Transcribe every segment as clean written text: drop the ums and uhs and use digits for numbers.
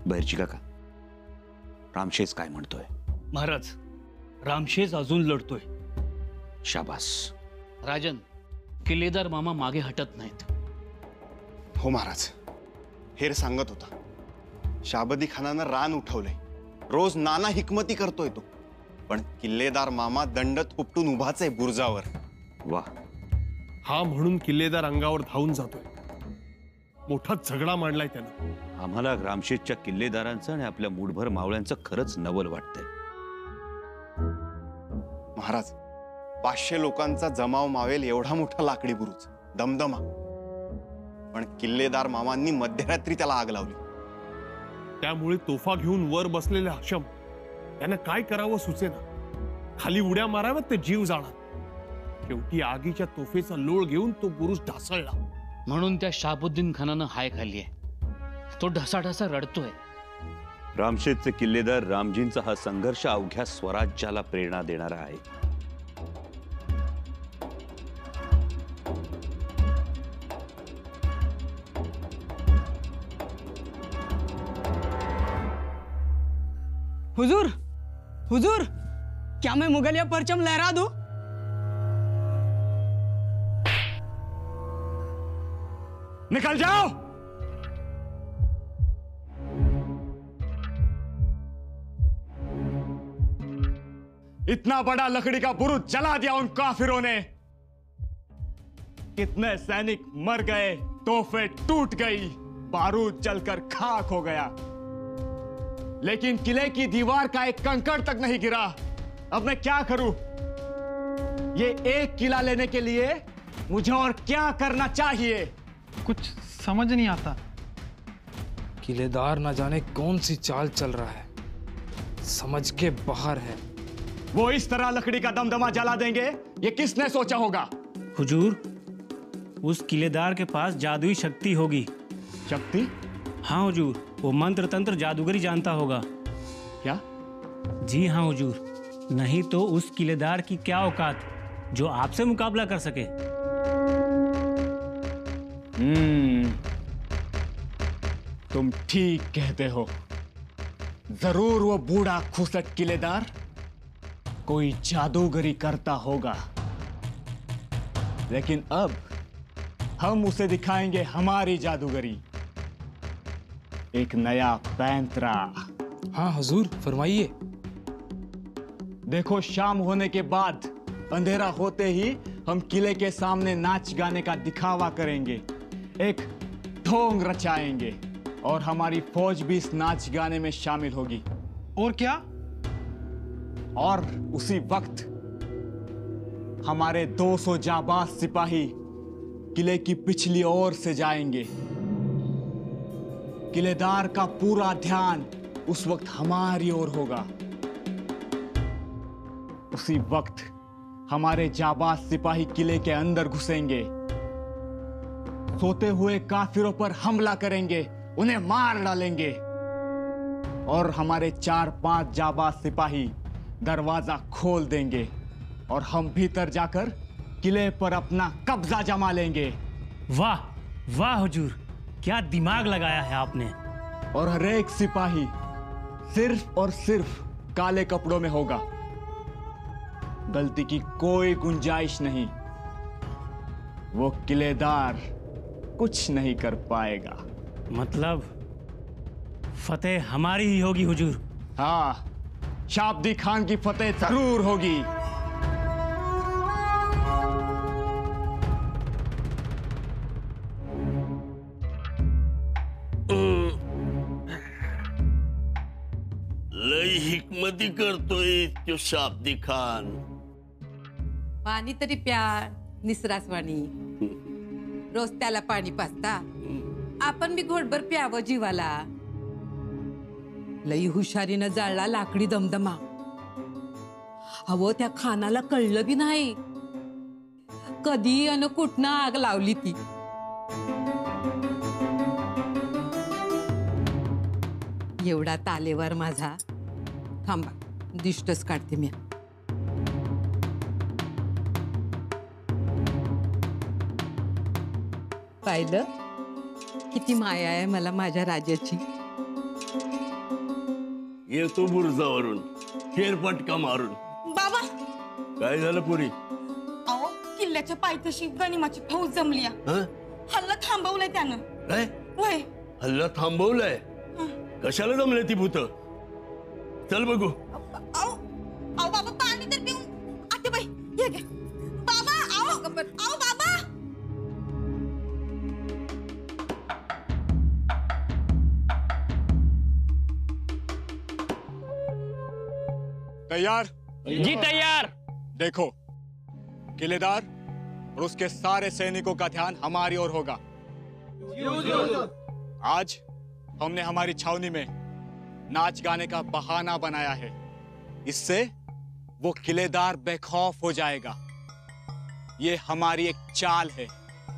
बहिर्जी काका, रामशेज काय म्हणतोय? महाराज, रामशेज अजून लढतोय. शाबास. राजन, किल्लेदार मामा मागे हटत नाहीत. हो महाराज, हेर सांगत होता, शाबदी खानानं रान उठवलंय, रोज नाना हिकमती करतोय तो, पण किल्लेदार मामा दंडत उपटून उभाच आहे बुर्जावर. वा. हा म्हणून किल्लेदार अंगावर धावून जातोय. मोठा झगडा मांडलाय त्यानं. आम्हाला रामशेजच्या किल्लेदारांचं आणि आपल्या मूठभर मावळ्यांचं खरंच नवल वाटतंय. महाराज, 500 लोकांचा जमाव मावेल एवढा मोठा लाकडी बुरुज, दमदमा, पण किल्लेदार मामांनी मध्यरात्री त्याला आग लावली. त्यामुळे तोफा घेऊन वर बसलेले हशम त्यांना काय करावं सुचेना. खाली उड्या माराव्यात ते जीव जाणार. शेवटी आगीच्या तोफेचा लोळ घेऊन तो बुरुज ढासळला. म्हणून त्या शाबुद्दीन खानानं हाय खाल्ली आहे. तो ढसाढसा रडतोय. रामशेजचे किल्लेदार रामजींचा हा संघर्ष अवघ्या स्वराज्याला प्रेरणा देणारा आहे. हुजूर, हुजूर, क्या मैं मुगलिया परचम लहरा दूं? निकल जाओ. इतना बड़ा लकड़ी का बुरुज जला दिया उन काफिरों ने. कितने सैनिक मर गए, तोफे टूट गई, बारूद जलकर खाक हो गया, लेकिन किले की दीवार का एक कंकड़ तक नहीं गिरा. अब मैं क्या करूं? ये एक किला लेने के लिए मुझे और क्या करना चाहिए? कुछ समझ नहीं आता. किलेदार न जाने कौन सी चाल चल रहा है, समझ के बाहर है. वो इस तरह लकड़ी का दमदमा जला देंगे, ये किसने सोचा होगा? हुजूर, उस किलेदार के पास जादुई शक्ति होगी. शक्ति? हाँ हुजूर, वो मंत्र तंत्र जादूगरी जानता होगा. क्या? जी हाँ हुजूर, नहीं तो उस किलेदार की क्या औकात जो आपसे मुकाबला कर सके. तुम ठीक कहते हो. जरूर वो बूढ़ा खुसट किलेदार कोई जादूगरी करता होगा, लेकिन अब हम उसे दिखाएंगे हमारी जादूगरी. एक नया पैंतरा. हाँ हुजूर, फरमाइए. देखो, शाम होने के बाद अंधेरा होते ही हम किले के सामने नाच गाने का दिखावा करेंगे, एक ढोंग रचाएंगे, और हमारी फौज भी इस नाच गाने में शामिल होगी. और क्या? और उसी वक्त हमारे 200 जाबाज सिपाही किले की पिछली ओर से जाएंगे. किलेदार का पूरा ध्यान उस वक्त हमारी ओर होगा. उसी वक्त हमारे जाबाज सिपाही किले के अंदर घुसेंगे, सोते हुए काफिरों पर हमला करेंगे, उन्हें मार डालेंगे, और हमारे 4-5 जाबाज सिपाही दरवाजा खोल देंगे और हम भीतर जाकर किले पर अपना कब्जा जमा लेंगे. वाह वाह हुजूर, क्या दिमाग लगाया है आपने. और हर एक सिपाही सिर्फ और सिर्फ काले कपड़ों में होगा. गलती की कोई गुंजाइश नहीं. वो किलेदार कुछ नहीं कर पाएगा. मतलब फतेह हमारी ही होगी हुजूर. हाँ, शाबदी खान की फतेह जरूर होगी. लय हिकमती करतोय तो शाबदी खान. पाणी तरी प्या, निसरासवाणी. रोज त्याला पाणी पाजता, आपण बी घोटभर प्यावं जीवाला. लई हुशारीनं जाळला लाकडी दमदमा. अहो, त्या खानाला कळलं बी नाही कधी अन कुठनं आग लावली ती. एवढा तालेवर माझा. थांबा, दिष्टच काढते मी. पाहिलं किती माया आहे मला माझ्या राजाची. येतो बुरजावरून फेरफटका मारून. बाबा काय झालं पुरी? अहो किल्ल्याच्या पायथ्याशी गनिमाची फौज जमली आहे. हं? हल्ला थांबवलाय त्यानं. काय वय हल्ला थांबवलाय? कशाला जमले ती भूत? चल बघू. अहो अहो बाबा पाणी तर पिऊन आतेबाई हे घे. बाबा अहो अहो बाबा. तैयार? जी तैयार। देखो, किलेदार और उसके सारे सैनिकों का ध्यान हमारी ओर होगा। आज हमने हमारी छावनी में नाच गाने का बहाना बनाया है। इससे वो किलेदार बेखौफ हो जाएगा। ये हमारी एक चाल है।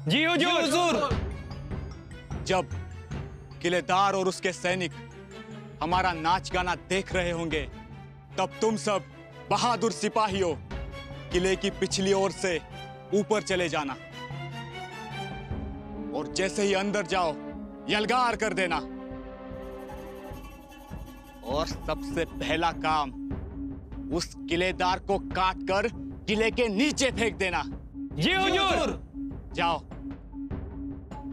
जी हुजूर। जब किलेदार और उसके सैनिक हमारा नाच गाना देख रहे होंगे, तब तुम सब बहादुर सिपाहियों किले की पिछली ओर से ऊपर चले जाना और जैसे ही अंदर जाओ यलगार कर देना। और सबसे पहला काम उस किलेदार को काट कर किले के नीचे फेंक देना। जी हुजूर। जाओ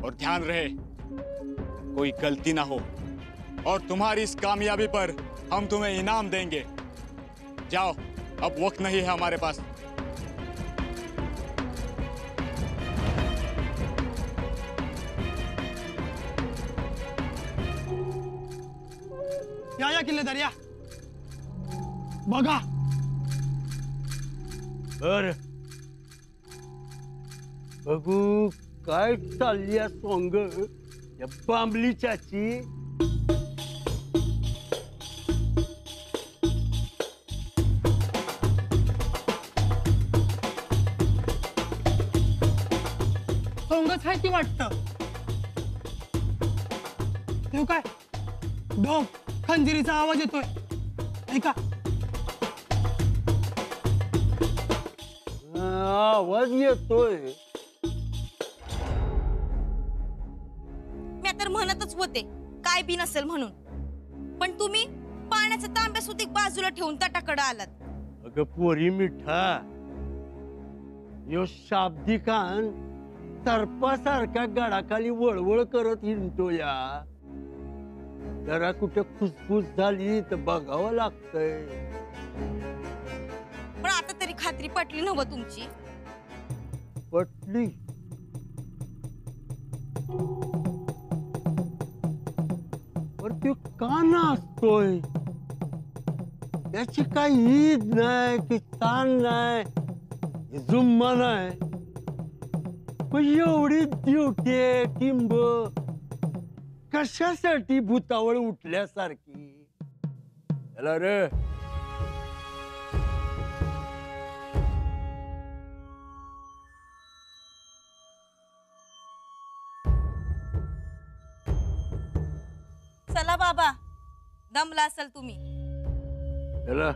और ध्यान रहे कोई गलती ना हो, और तुम्हारी इस कामयाबी पर हम तुम्हें इनाम देंगे। जाओ, अब वक्त नहीं है हमारे पास। या किल्लेदार या. बघा बर बघू काय चालली सोंग या बांबली चाची. सोंगच आहे की वाटतं. ठेव काय ढोक खंजिरीचा आवाज येतोय ऐका. आवाज येतोय. मी तर म्हणतच होते काय बी नसेल म्हणून, पण तुम्ही पाण्याचा तांब्या सुद्धा बाजूला ठेवून तटाकडे आलात. अगं पोरी मिठा, यो शाब्दिकान सर्पासारख्या गडाखाली वळवळ करत हिंडतो या. जरा कुठे फुसफुस झाली तर बघावं लागतंय. पण आता तरी खात्री पटली नव तुमची? पटली. पर तो का नाचतोय? त्याची काही ईद नाही की ताण नाही, जुम्मा नाही. पण एवढी ड्युटी टिंब कशासाठी भूतावळ उठल्यासारखी? चला रे. चला बाबा, दमला असाल तुम्ही. चला.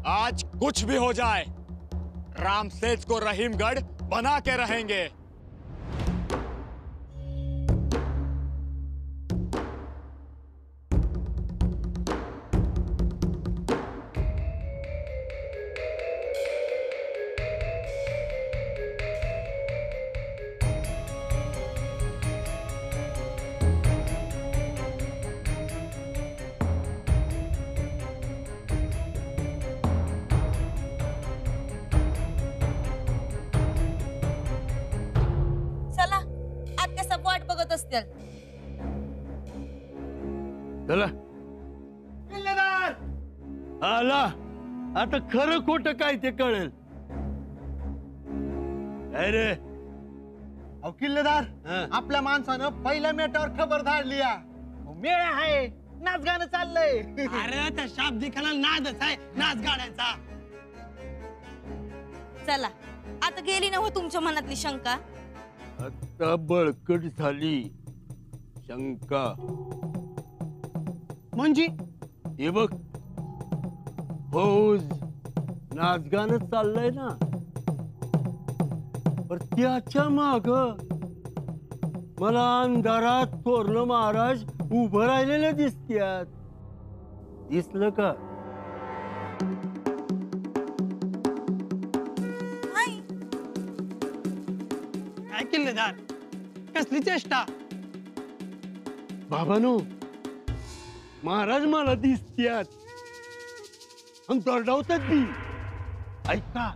आज कुछ भी हो जाए, रामसेज को रहीमगढ़ बना के रहेंगे। चला. आला आता खरं खोट काय ते कळेल. अरे किल्लेदार, आपल्या माणसानं पहिल्या मेटावर खबर धाडली. मेळ आहे, नाच गाणं चाललंय. अरे त्या शाब्दिकाला नादच आहे नाच गाण्याचा. चला, आता गेली ना हो तुमच्या मनातली शंका? आता बळकट झाली शंका. म्हणजे हे बघ, फौज नाचगाणं चाललंय ना, पर त्याच्या माग मला अंधारात थोरलं महाराज उभं राहिलेले दिसत्यात. दिसलं का? काय किल्लेदार, कसली चेष्टा? बाबानो, महाराज मला दिसत्यात आणि दरडावतात बी. ऐका,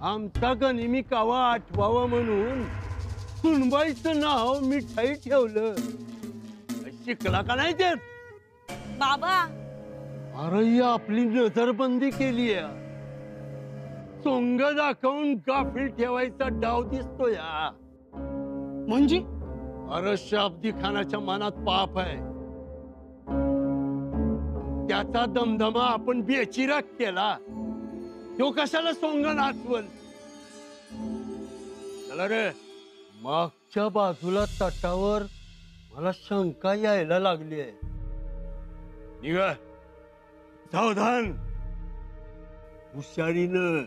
आमचा गनिमी कावा आठवावा म्हणून सुनबाईचं नाव मिठाई ठेवलं. शिकला का नाही त्यात? बाबा अरे ही आपली नजरबंदी केली आहे. सोंग दाखवून गाफील ठेवायचा डाव दिसतो या. म्हणजे अरे शाब्दी खानाच्या मनात पाप आहे. त्याचा दमदमा आपण बेचिराग केला. तो कशाला सोंग नाचवल? चला रे, मागच्या बाजूला तटावर मला शंका यायला लागली आहे. निघा, सावधान, हुशारीनं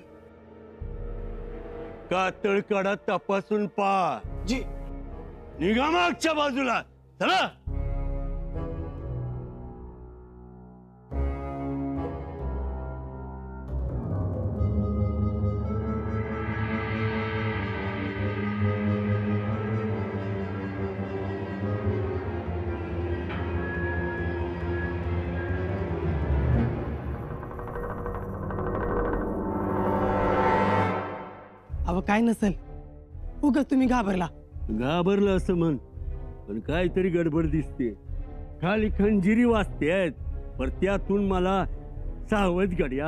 कातळकडा तपासून पहा. जी. निघा मागच्या बाजूला, चला. अव काय नसेल, उगाच तुम्ही घाबरला. घाबरलं असं म्हण, पण काहीतरी गडबड दिसते. खाली खंजिरी वाजते आहेत, पण त्यातून मला सावध गड्या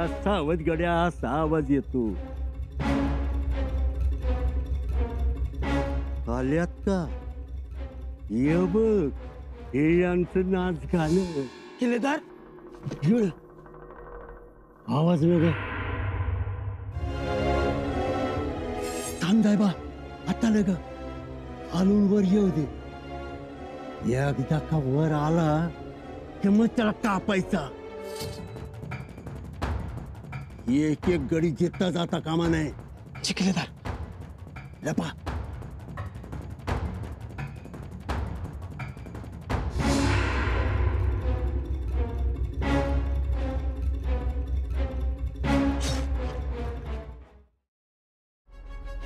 असा आवाज येतो. आल्यात का? ये बघ, हे यांचं नाच गाणं. किल्लेदार, आवाज वेगळा. थांब बा, आता लग खालून वर येऊ दे. एकदा का वर आला की मग त्याला कापायचा. एक एक गडी जितता जाता कामा नाही. किल्लेदार, लपा.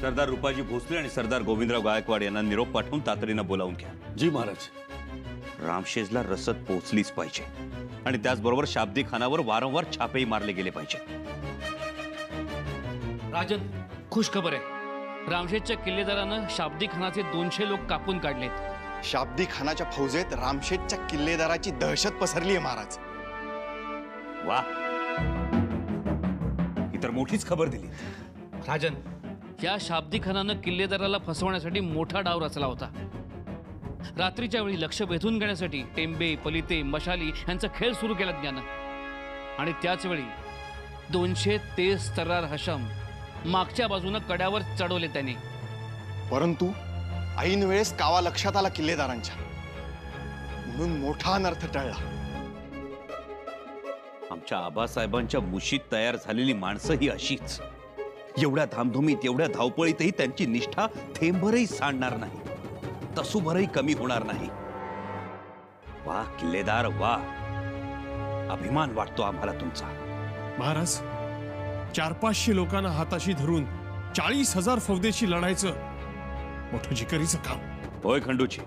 सरदार रुपाजी भोसले आणि सरदार गोविंदराव गायकवाड यांना निरोप पाठवून तातडीनं बोलावून घ्या. जी महाराज. रामशेजला रसद पोहोचलीच पाहिजे आणि त्याचबरोबर शाब्दी खानावर वारंवार छापेही मारले गेले पाहिजे. राजन, खुश खबर आहे. रामशेजच्या किल्लेदारानं शाब्दी खानाचे 200 लोक कापून काढलेत. शाब्दी खानाच्या फौजेत रामशेजच्या किल्लेदाराची दहशत पसरली आहे महाराज. वा, ही तर मोठीच खबर दिली. राजन, या शाब्दी खानानं किल्लेदाराला फसवण्यासाठी मोठा डाव रचला होता. रात्रीच्या वेळी लक्ष वेधून घेण्यासाठी टेंबे, पलिते, मशाली यांचा खेळ सुरू केला ज्ञानं. आणि त्याच वेळी 200 तेज तर्रार हशम मागच्या बाजूनं कड्यावर चढवले त्याने. परंतु ऐन वेळेस कावा लक्षात आला किल्लेदारांच्या, म्हणून मोठा अनर्थ टळला. आमच्या आबासाहेबांच्या मुशीत तयार झालेली माणसं ही अशीच. एवढ्या धामधुमीत, एवढ्या धावपळीतही त्यांची निष्ठा थेंबरही सांडणार नाही, तसूभरही कमी होणार नाही. वा किल्लेदार, वा, अभिमान वाटतो आम्हाला तुमचा. महाराज, 400-500 लोकांना हाताशी धरून 40,000 फौजेशी लढायचं मोठं जिकरीचं काम. होय खंडूची,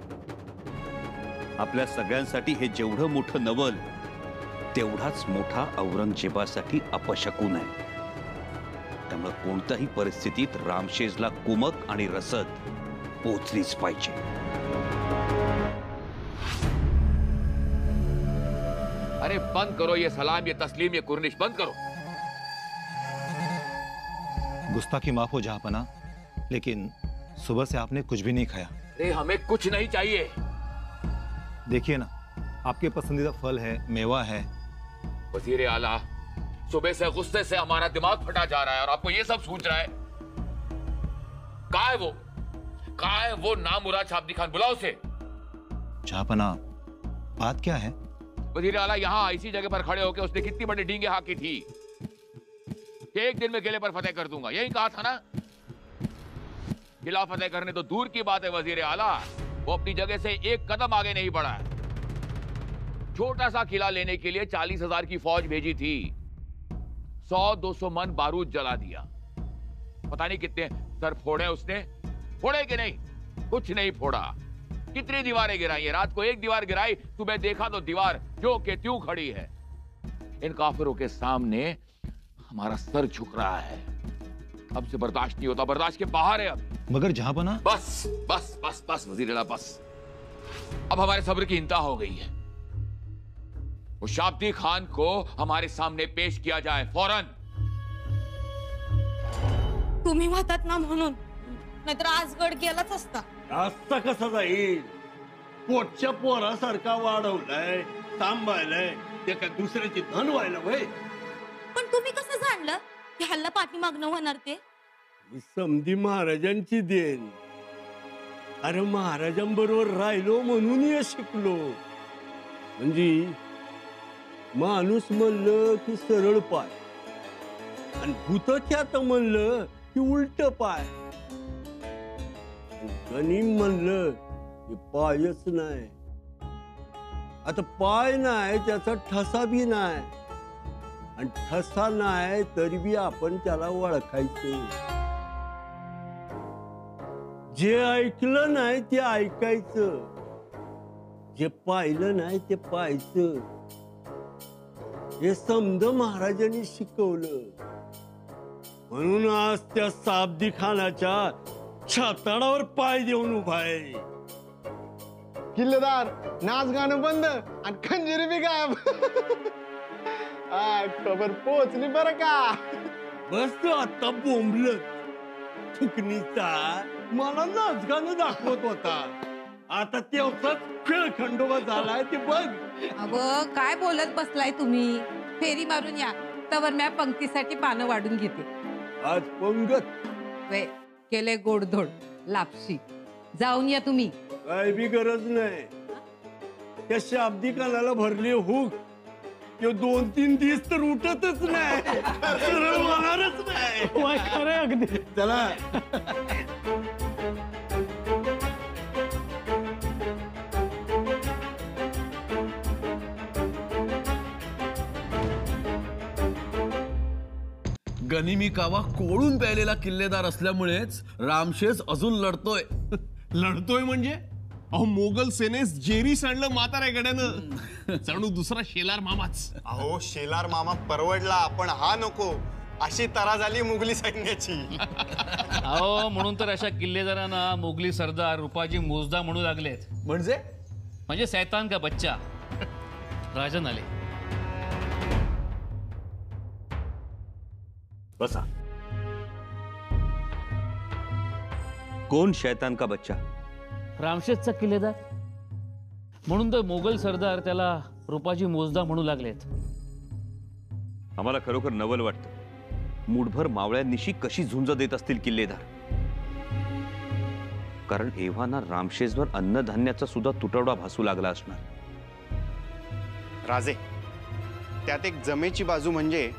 आपल्या सगळ्यांसाठी हे जेवढं मोठं नवल तेवढाच मोठा औरंगजेबासाठी अपशकुन आहे. त्यामुळे कोणत्याही परिस्थितीत रामशेजला कुमक आणि रसद पोचलीच पाहिजे. अरे बंद करो ये सलाम, ये तस्लीम, ये कुर्निश बंद करो। गुस्ताखी माफ हो जहांपना, लेकिन सुबह से आपने कुछ भी नहीं खाया। अरे हमें कुछ नहीं चाहिए। देखिए ना, आपके पसंदीदा फल है, मेवा है। वजीर आला, सुबह से गुस्से से हमारा दिमाग फटा जा रहा है और आपको ये सब सूझ रहा है। कहाँ है वो नामुराद शाब्दी खान? बुलाओ उसे। जहांपना, बात क्या है? वजीर आला, यहाँ इसी जगह पर खड़े होकर उसने कितनी बड़ी डींगे हाँकी थी कि एक दिन में किले पर फतेह कर दूंगा। यही कहा था ना? किला फतेह करने तो दूर की बात है वजीर आला, वो अपनी जगह से एक कदम आगे नहीं बढ़ा है। छोटा सा किला लेने के लिए 40,000 की फौज भेजी थी, 100-200 मन बारूद जला दिया। पता नहीं कितने सर फोड़े उसने, फोड़े कि नहीं? कुछ नहीं फोड़ा। कितनी दीवारें गिराई है? रात को एक दीवार गिराई, सुबह देखा तो दीवार जो के त्यों खड़ी है। इन काफिरों के सामने हमारा सर झुक रहा है। अब से बर्दाश्त नहीं होता, बर्दाश्त के बाहर है अब। मगर जहांपना, बस बस बस बस वजीर आला, बस। अब हमारे सब्र की इंतहा हो गई है। वो शाब्दी खान को हमारे सामने पेश किया जाए फौरन। तुम्ही म्हणतात ना म्हणून, नाहीतर आज गड गेलाच असता। रास्ता कसा जाईल? पोटच्या पोरासारखा वाढवलाय, सांभाळलाय, ते काय दुसऱ्याची धन व्हायला वय? पण तुम्ही कसं जाणलं की हल्ला पाठीमागणं होणार ते? ही समधी महाराजांची देण. अरे महाराजांबरोबर राहिलो म्हणून हे शिकलो. म्हणजे माणूस म्हणलं की सरळ पाय, आणि भूतख्यात म्हणलं की उलट पाय, गणिम म्हणलं की पायच नाही. आता पाय नाही त्याचा ठसा बी नाही, आणि ठसा नाही तरी बी आपण त्याला ओळखायचं. जे ऐकलं नाही ते ऐकायचं, जे पाहिलं नाही ते पाहायचं. हे समद महाराजांनी शिकवलं. म्हणून आज त्या शाब्दी खानाच्या छाताडावर पाय देऊन उभा आहे. किल्लेदार, नाच गाणं बंद आणि खंजीर बी गायब. खबर पोहोचली बरं का? बस आता बोंबल फुकणीचा मला नाच गाणं दाखवत होता. आता तेवढाच खेळ खंडोबा झालाय ते बघ. अगं काय बोलत बसलाय तुम्ही? फेरी मारून या, तवर म्या पंक्तीसाठी पानं वाढून घेते. आज पंगत वे केले गोडधोड लापशी. जाऊन या तुम्ही. काय बी गरज नाही. त्या शाब्दी कानाला भरली हुक, तो 2-3 दिवस तर उठतच नाही, सरळ होणारच नाही. खरं अगदी. चला. गनिमी कावा कोळून प्यायलेला किल्लेदार असल्यामुळेच रामशेष अजून लढतोय. लढतोय म्हणजे? अहो, मोगल सेनेस जेरी सांडलं म्हाताऱ्या गड्यानं. जणू दुसरा शेलार मामाच. अहो, शेलार मामा परवडला, पण हा नको. अशी तरा झाली मुघली सैन्याची. अहो, म्हणून तर अशा किल्लेदारांना मुघली सरदार रुपाजी मोजदा म्हणू लागलेत. म्हणजे सैतान का बच्चा. राजन आले. बसा. कोण शैतान का बच्चा? रामशेषचा किल्लेदार. म्हणून तर मोगल सरदार त्याला रुपाजी मोजदा म्हणू लागलेत. आम्हाला खरोखर नवल वाटतं. मूठभर मावळ्यांनिशी कशी झुंज देत असतील किल्लेदार. कारण एव्हाना रामशेषवर अन्नधान्याचा सुद्धा तुटवडा भासू लागला असणार. राजे, त्यात एक जमेची बाजू म्हणजे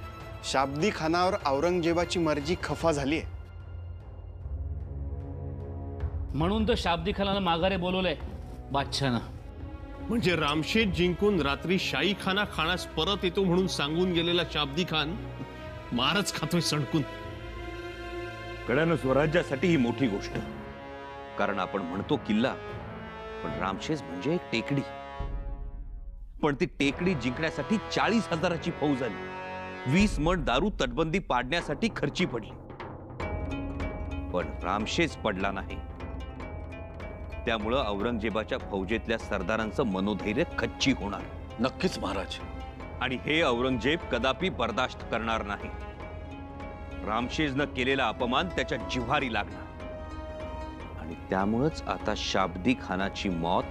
शाब्दी खानावर औरंगजेबाची मर्जी खफा झालीये. म्हणून तर शाब्दी खानाला माघारे बोलवलंय बादशाहनं. म्हणजे रामशेठ जिंकून रात्री शाही खाना खाण्यास परत येतो म्हणून सांगून गेलेला शाब्दी खान मारच खातोय सणकून. कड्यानं स्वराज्यासाठी ही मोठी गोष्ट. कारण आपण म्हणतो किल्ला, पण रामशेष म्हणजे एक टेकडी. पण ती टेकडी जिंकण्यासाठी 40,000ची फौज आली. 20 मण दारू तटबंदी पाडण्यासाठी खर्ची पडली. पण रामशेष पडला नाही. त्यामुळं औरंगजेबाच्या फौजेतल्या सरदारांचं मनोधैर्य खच्ची होणार. नक्कीच महाराज. आणि हे औरंगजेब कदापि बर्दाश्त करणार नाही. रामशेजनं केलेला अपमान त्याच्या जिव्हारी लागला आणि त्यामुळेच आता शाब्दी खानाची मौत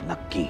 नक्की.